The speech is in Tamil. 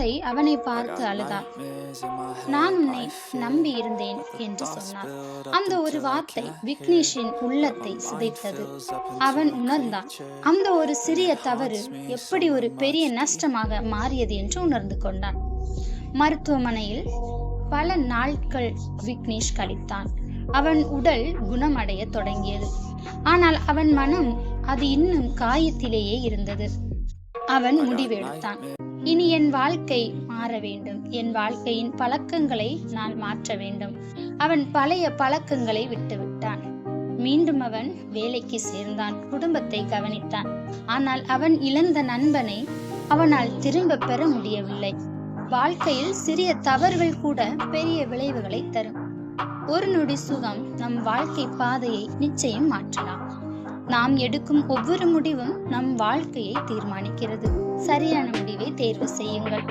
தந்தை அவனை பார்த்து அழுதார். நான் உன்னை நம்பி இருந்தேன் என்று சொன்னார். அந்த ஒரு வார்த்தை விக்னேஷின் உள்ளத்தை சிதைத்தது. அவன் உணர்ந்தான், அந்த ஒரு சிறிய தவறு எப்படி ஒரு பெரிய நஷ்டமாக மாறியது என்று உணர்ந்து கொண்டான். மருத்துவமனையில் பல நாட்கள் விக்னேஷ் கழித்தான். அவன் உடல் குணமடைய தொடங்கியது. ஆனால் அவன் மனம் அது இன்னும் காயத்திலேயே இருந்தது. அவன் முடிவெடுத்தான், இனி என் வாழ்க்கை மாற வேண்டும். என் வாழ்க்கையின் பழக்கங்களை நான் மாற்ற வேண்டும். அவன் பழைய பழக்கங்களை விட்டுவிட்டான். மீண்டும் அவன் வேலைக்கு சேர்ந்தான், குடும்பத்தை கவனித்தான். ஆனால் அவன் இழந்த நண்பனை அவனால் திரும்ப பெற முடியவில்லை. வாழ்க்கையில் சிறிய தவறுகள் கூட பெரிய விளைவுகளை தரும். ஒரு நொடி சுகம் நம் வாழ்க்கை பாதையை நிச்சயம் மாற்றலாம். நாம் எடுக்கும் ஒவ்வொரு முடிவும் நம் வாழ்க்கையை தீர்மானிக்கிறது. சரியான முடிவை தேர்வு செய்யுங்கள்.